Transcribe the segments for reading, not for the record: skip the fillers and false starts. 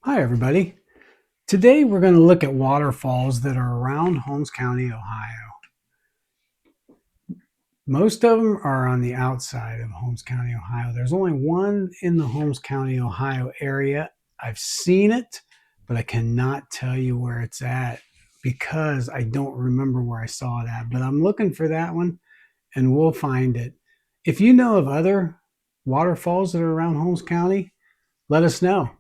Hi, everybody. Today we're going to look at waterfalls that are around Holmes County, Ohio. Most of them are on the outside of Holmes County, Ohio. There's only one in the Holmes County, Ohio area. I've seen it, but I cannot tell you where it's at because I don't remember where I saw it at. But I'm looking for that one and we'll find it. If you know of other waterfalls that are around Holmes County, let us know.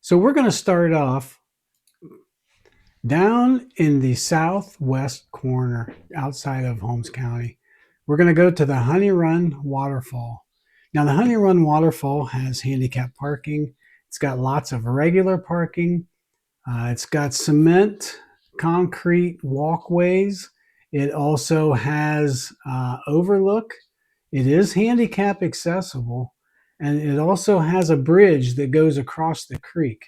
So we're going to start off down in the southwest corner outside of Holmes County. We're going to go to the Honey Run Waterfall. Now, the Honey Run Waterfall has handicap parking. It's got lots of regular parking. It's got cement, concrete walkways. It also has overlook. It is handicap accessible, and it also has a bridge that goes across the creek.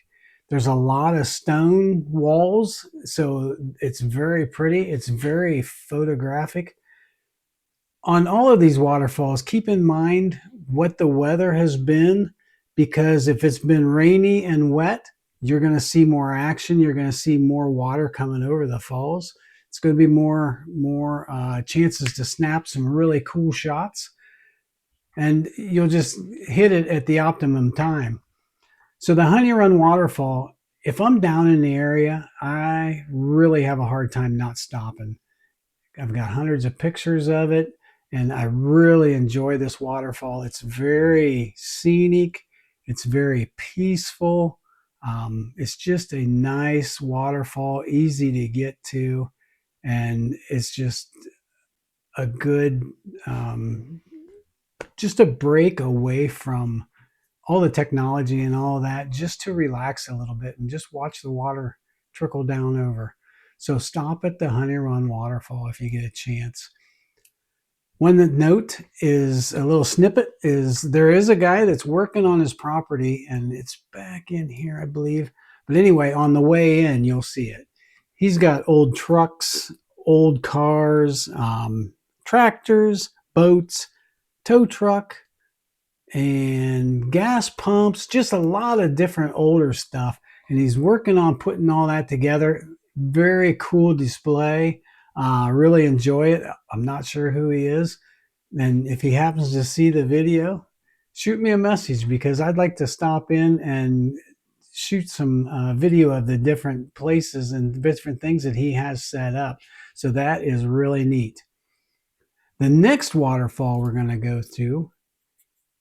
There's a lot of stone walls, so it's very pretty. It's very photographic. On all of these waterfalls, keep in mind what the weather has been, because if it's been rainy and wet, you're going to see more action. You're going to see more water coming over the falls. It's going to be more chances to snap some really cool shots, and you'll just hit it at the optimum time. So the Honey Run Waterfall, if I'm down in the area, I really have a hard time not stopping. I've got hundreds of pictures of it, and I really enjoy this waterfall. It's very scenic. It's very peaceful. It's just a nice waterfall, easy to get to, and it's just a good, just a break away from all the technology and all that, just to relax a little bit and just watch the water trickle down over. So stop at the Honey Run Waterfall if you get a chance. One note is a little snippet is there is a guy that's working on his property, and it's back in here, I believe. But anyway, on the way in, you'll see it. He's got old trucks, old cars, tractors, boats, tow truck, and gas pumps, just a lot of different older stuff. And he's working on putting all that together. Very cool display. Really enjoy it. I'm not sure who he is. And if he happens to see the video, shoot me a message, because I'd like to stop in and shoot some video of the different places and different things that he has set up. So that is really neat. The next waterfall we're going to go to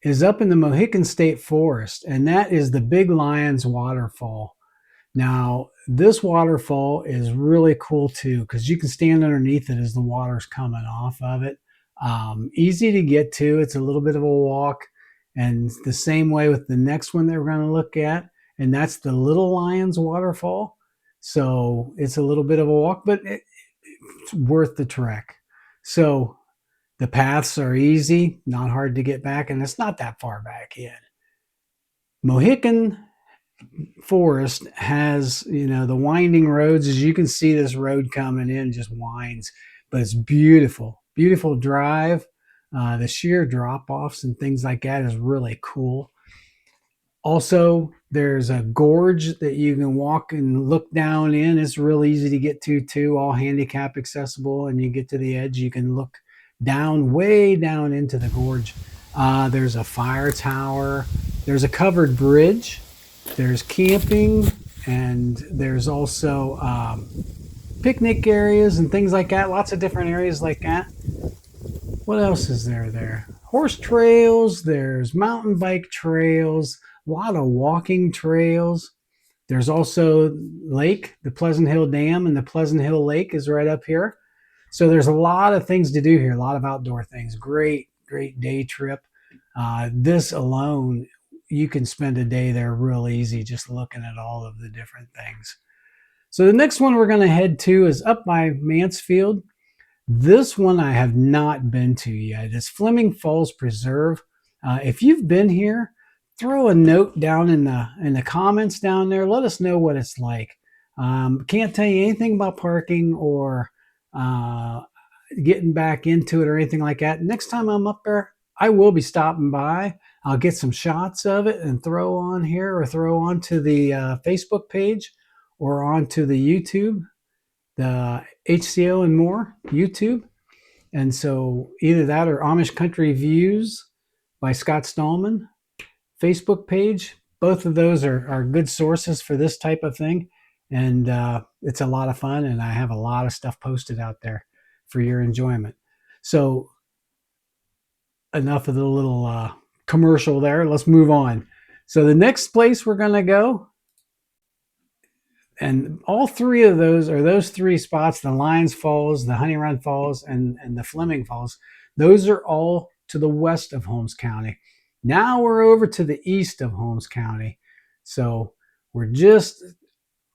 is up in the Mohican State Forest, and that is the Big Lions Waterfall. Now, this waterfall is really cool too, because you can stand underneath it as the water's coming off of it. Easy to get to. It's a little bit of a walk, and the same way with the next one that we're going to look at, and that's the Little Lions Waterfall. So it's a little bit of a walk, but it's worth the trek. So the paths are easy, not hard to get back, and it's not that far back in. Mohican Forest has, the winding roads. As you can see, this road coming in just winds, but it's beautiful, beautiful drive. The sheer drop-offs and things like that is really cool. Also, there's a gorge that you can walk and look down in. It's real easy to get to too, all handicap accessible, and you get to the edge, you can look down, way down into the gorge. There's a fire tower. There's a covered bridge. There's camping, and there's also picnic areas and things like that. Lots of different areas like that. What else is there? Horse trails. There's mountain bike trails. A lot of walking trails. There's also lake, the Pleasant Hill Dam, and the Pleasant Hill Lake is right up here. So there's a lot of things to do here, a lot of outdoor things. Great, great day trip. This alone, you can spend a day there real easy just looking at all of the different things. So the next one we're going to head to is up by Mansfield. This one I have not been to yet. It's Fleming Falls Preserve. If you've been here, throw a note down in the comments down there. Let us know what it's like. Can't tell you anything about parking or getting back into it or anything like that. Next time I'm up there, I will be stopping by. I'll get some shots of it and throw on here, or throw onto the Facebook page, or onto the YouTube, the HCO and More YouTube. And so either that or Amish Country Views by Scott Stallman Facebook page. Both of those are good sources for this type of thing. And it's a lot of fun, and I have a lot of stuff posted out there for your enjoyment. So enough of the little commercial there. Let's move on. So the next place we're going to go, and all three of those, or those three spots, the Lyons Falls, the Honey Run Falls, and the Fleming Falls, those are all to the west of Holmes County. Now we're over to the east of Holmes County. So we're just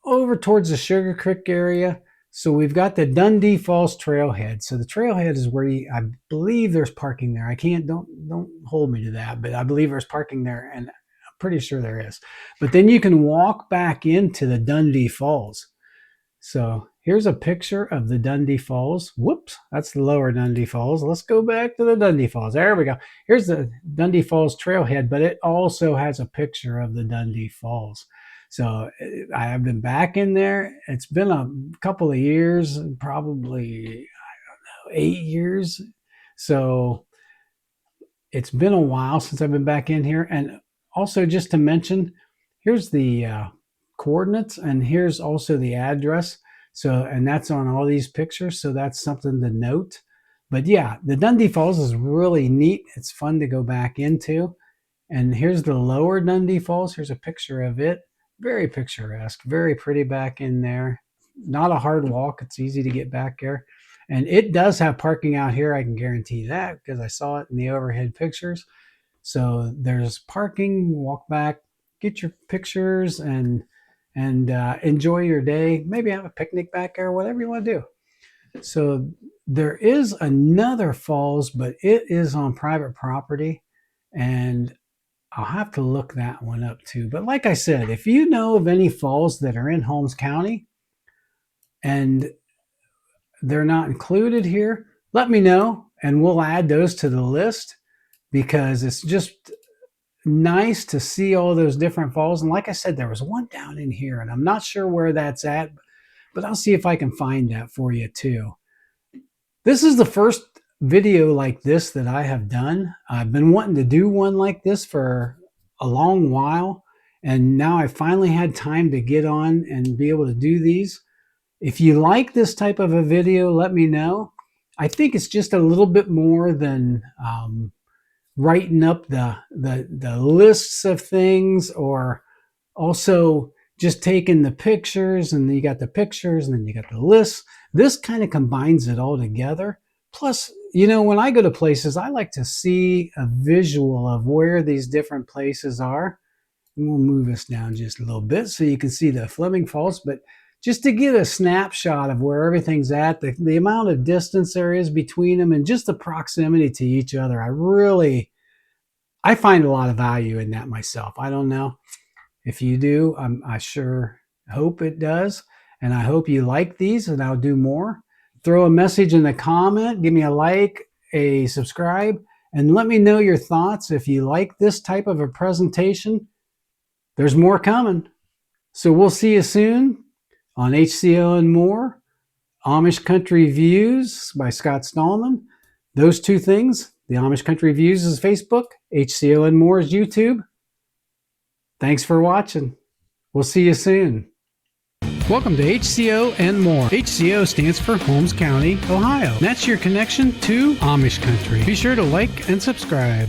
over towards the Sugar Creek area. So we've got the Dundee Falls Trailhead. So the trailhead is where I believe there's parking there. I can't, don't hold me to that, but I believe there's parking there, and I'm pretty sure there is. But then you can walk back into the Dundee Falls. So here's a picture of the Dundee Falls. Whoops, that's the lower Dundee Falls. Let's go back to the Dundee Falls. There we go. Here's the Dundee Falls Trailhead, but it also has a picture of the Dundee Falls. So I have been back in there. It's been a couple of years, probably, I don't know, 8 years. So it's been a while since I've been back in here. And also, just to mention, here's the coordinates, and here's also the address. So, and that's on all these pictures. So that's something to note. But yeah, the Dundee Falls is really neat. It's fun to go back into. And here's the lower Dundee Falls. Here's a picture of it. Very picturesque, very pretty back in there. Not a hard walk. It's easy to get back there. And it does have parking out here. I can guarantee that, because I saw it in the overhead pictures. So there's parking. Walk back, get your pictures, and enjoy your day. Maybe have a picnic back there, whatever you want to do. So there is another falls, but it is on private property, and I'll have to look that one up too. But like I said, if you know of any falls that are in Holmes County and they're not included here, let me know, and we'll add those to the list, because it's just nice to see all those different falls. And like I said, there was one down in here, and I'm not sure where that's at, but I'll see if I can find that for you too. This is the first video like this that I have done. I've been wanting to do one like this for a long while, and now I finally had time to get on and be able to do these. If you like this type of a video, let me know. I think it's just a little bit more than writing up the lists of things, or also just taking the pictures, and then you got the pictures, and then you got the lists. This kind of combines it all together. Plus, you know, when I go to places, I like to see a visual of where these different places are. And we'll move this down just a little bit so you can see the Fleming Falls, but just to get a snapshot of where everything's at, the amount of distance there is between them, and just the proximity to each other. I find a lot of value in that myself. I don't know if you do. I sure hope it does. And I hope you like these, and I'll do more. Throw a message in the comment, give me a like, a subscribe, and let me know your thoughts. If you like this type of a presentation, there's more coming. So we'll see you soon on HCO and More, Amish Country Views by Scott Stallman. Those two things, the Amish Country Views is Facebook, HCO and More is YouTube. Thanks for watching. We'll see you soon. Welcome to HCO and More. HCO stands for Holmes County, Ohio. That's your connection to Amish country. Be sure to like and subscribe.